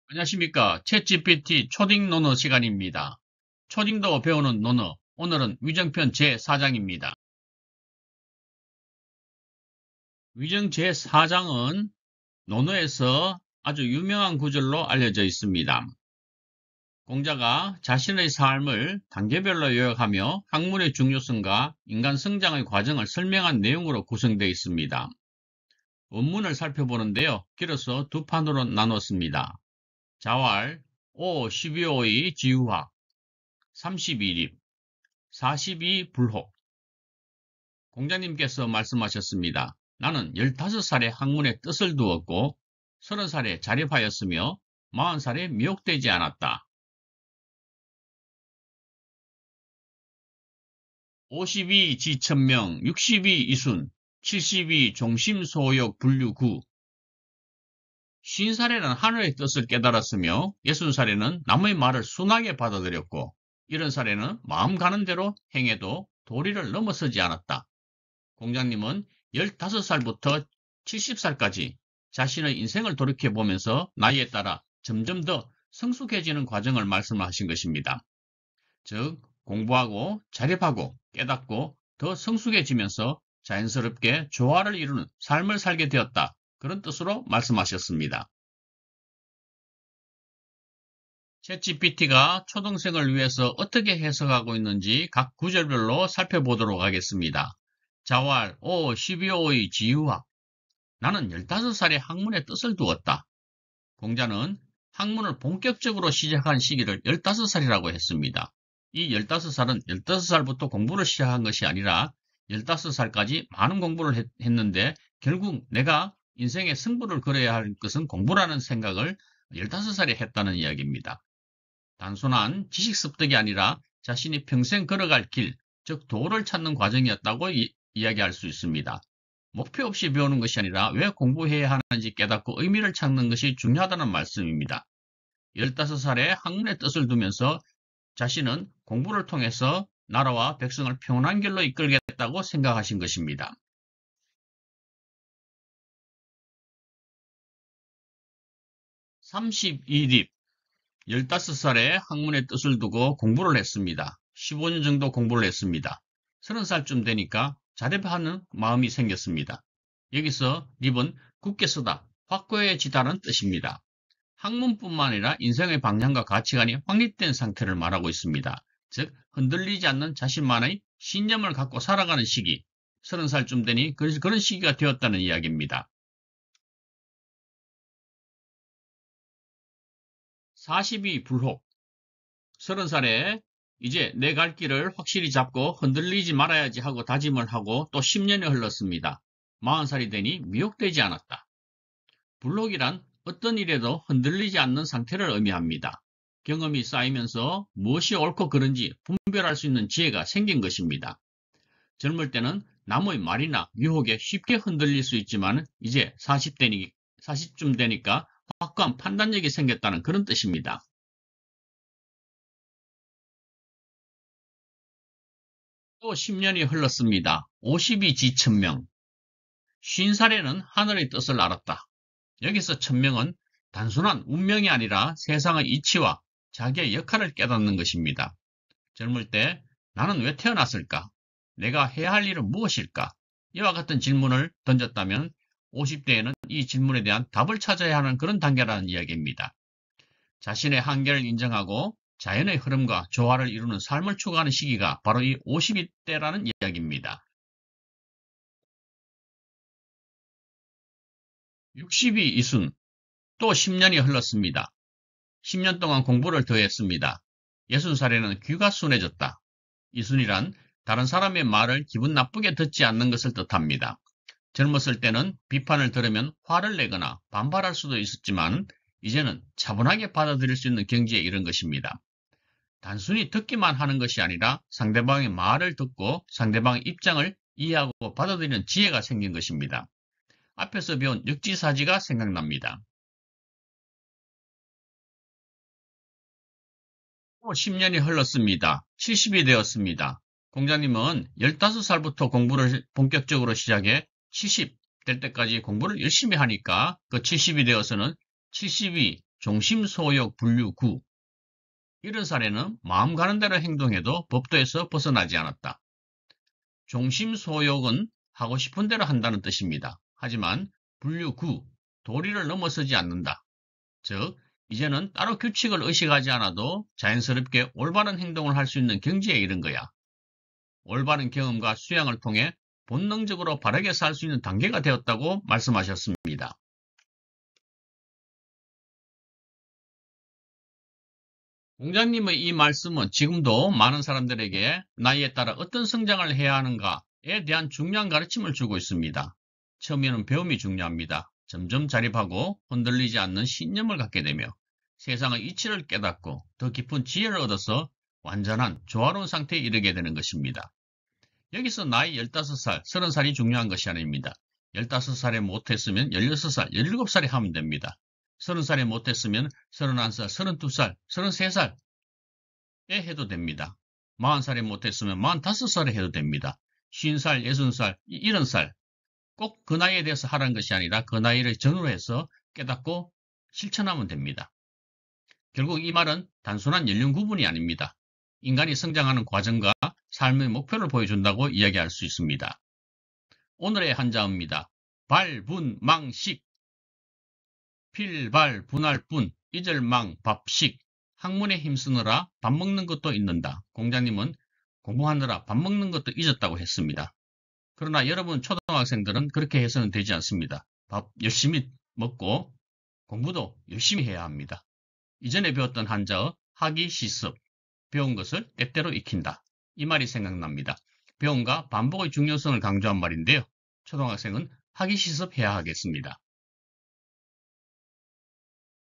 안녕하십니까. 챗GPT 초딩 논어 시간입니다. 초딩도 배우는 논어. 오늘은 위정편 제4장입니다. 위정 제4장은 논어에서 아주 유명한 구절로 알려져 있습니다. 공자가 자신의 삶을 단계별로 요약하며 학문의 중요성과 인간 성장의 과정을 설명한 내용으로 구성되어 있습니다. 원문을 살펴보는데요. 길어서 두 판으로 나눴습니다. 자왈, 5, 12호의 지우학, 32립, 42 불혹. 공자님께서 말씀하셨습니다. 나는 15살에 학문의 뜻을 두었고 30살에 자립하였으며 40살에 미혹되지 않았다. 52 지천명, 62 이순, 72 종심소욕 분류구. 50살에는 하늘의 뜻을 깨달았으며 60살에는 남의 말을 순하게 받아들였고 70살에는 마음 가는 대로 행해도 도리를 넘어서지 않았다. 공자님은 15살부터 70살까지 자신의 인생을 돌이켜보면서 나이에 따라 점점 더 성숙해지는 과정을 말씀하신 것입니다. 즉, 공부하고 자립하고 깨닫고 더 성숙해지면서 자연스럽게 조화를 이루는 삶을 살게 되었다. 그런 뜻으로 말씀하셨습니다. 챗GPT가 초등생을 위해서 어떻게 해석하고 있는지 각 구절별로 살펴보도록 하겠습니다. 자왈, 5, 12호의 지유학. 나는 15살에 학문의 뜻을 두었다. 공자는 학문을 본격적으로 시작한 시기를 15살이라고 했습니다. 이 15살은 15살부터 공부를 시작한 것이 아니라 15살까지 많은 공부를 했는데 결국 내가 인생의 승부를 걸어야 할 것은 공부라는 생각을 15살에 했다는 이야기입니다. 단순한 지식 습득이 아니라 자신이 평생 걸어갈 길, 즉 도를 찾는 과정이었다고 이야기할 수 있습니다. 목표 없이 배우는 것이 아니라 왜 공부해야 하는지 깨닫고 의미를 찾는 것이 중요하다는 말씀입니다. 15살에 학문의 뜻을 두면서 자신은 공부를 통해서 나라와 백성을 평온한 길로 이끌겠다고 생각하신 것입니다. 32립 15살에 학문의 뜻을 두고 공부를 했습니다. 15년 정도 공부를 했습니다. 30살쯤 되니까 자립하는 마음이 생겼습니다. 여기서 립은 굳게 서다, 확고해지다는 뜻입니다. 학문뿐만 아니라 인생의 방향과 가치관이 확립된 상태를 말하고 있습니다. 즉, 흔들리지 않는 자신만의 신념을 갖고 살아가는 시기, 30살쯤 되니 그런 시기가 되었다는 이야기입니다. 42 불혹 30살에 이제 내 갈 길을 확실히 잡고 흔들리지 말아야지 하고 다짐을 하고 또 10년이 흘렀습니다. 40살이 되니 미혹되지 않았다. 불혹이란 어떤 일에도 흔들리지 않는 상태를 의미합니다. 경험이 쌓이면서 무엇이 옳고 그른지 분별할 수 있는 지혜가 생긴 것입니다. 젊을 때는 남의 말이나 유혹에 쉽게 흔들릴 수 있지만 이제 40쯤 되니까 확고한 판단력이 생겼다는 그런 뜻입니다. 또 10년이 흘렀습니다. 52 지천명. 50살에는 하늘의 뜻을 알았다. 여기서 천명은 단순한 운명이 아니라 세상의 이치와 자기의 역할을 깨닫는 것입니다. 젊을 때 나는 왜 태어났을까? 내가 해야 할 일은 무엇일까? 이와 같은 질문을 던졌다면 50대에는 이 질문에 대한 답을 찾아야 하는 그런 단계라는 이야기입니다. 자신의 한계를 인정하고 자연의 흐름과 조화를 이루는 삶을 추구하는 시기가 바로 이 50대라는 이야기입니다. 62 이순, 또 10년이 흘렀습니다. 10년 동안 공부를 더 했습니다. 60살에는 귀가 순해졌다. 이순이란 다른 사람의 말을 기분 나쁘게 듣지 않는 것을 뜻합니다. 젊었을 때는 비판을 들으면 화를 내거나 반발할 수도 있었지만 이제는 차분하게 받아들일 수 있는 경지에 이른 것입니다. 단순히 듣기만 하는 것이 아니라 상대방의 말을 듣고 상대방의 입장을 이해하고 받아들이는 지혜가 생긴 것입니다. 앞에서 배운 역지사지가 생각납니다. 또 10년이 흘렀습니다. 70이 되었습니다. 공자님은 15살부터 공부를 본격적으로 시작해 70 될 때까지 공부를 열심히 하니까 그 70이 되어서는 72 종심소욕 분류 9. 이런 사례는 마음 가는 대로 행동해도 법도에서 벗어나지 않았다. 종심소욕은 하고 싶은 대로 한다는 뜻입니다. 하지만 분류 9, 도리를 넘어서지 않는다. 즉, 이제는 따로 규칙을 의식하지 않아도 자연스럽게 올바른 행동을 할 수 있는 경지에 이른 거야. 올바른 경험과 수양을 통해 본능적으로 바르게 살 수 있는 단계가 되었다고 말씀하셨습니다. 공자님의 이 말씀은 지금도 많은 사람들에게 나이에 따라 어떤 성장을 해야 하는가에 대한 중요한 가르침을 주고 있습니다. 처음에는 배움이 중요합니다. 점점 자립하고 흔들리지 않는 신념을 갖게 되며 세상의 이치를 깨닫고 더 깊은 지혜를 얻어서 완전한 조화로운 상태에 이르게 되는 것입니다. 여기서 나이 15살, 30살이 중요한 것이 아닙니다. 15살에 못했으면 16살, 17살에 하면 됩니다. 30살에 못했으면 31살, 32살, 33살에 해도 됩니다. 40살에 못했으면 45살에 해도 됩니다. 50살, 60살, 70살. 꼭 그 나이에 대해서 하라는 것이 아니라 그 나이를 전후로 해서 깨닫고 실천하면 됩니다. 결국 이 말은 단순한 연령 구분이 아닙니다. 인간이 성장하는 과정과 삶의 목표를 보여준다고 이야기할 수 있습니다. 오늘의 한자어입니다. 발분망식. 필발 분할 분, 이절망 밥식. 학문에 힘쓰느라 밥 먹는 것도 잊는다. 공자님은 공부하느라 밥 먹는 것도 잊었다고 했습니다. 그러나 여러분 초등학생들은 그렇게 해서는 되지 않습니다. 밥 열심히 먹고 공부도 열심히 해야 합니다. 이전에 배웠던 한자어 하기시습, 배운 것을 때때로 익힌다. 이 말이 생각납니다. 배움과 반복의 중요성을 강조한 말인데요. 초등학생은 하기시습 해야 하겠습니다.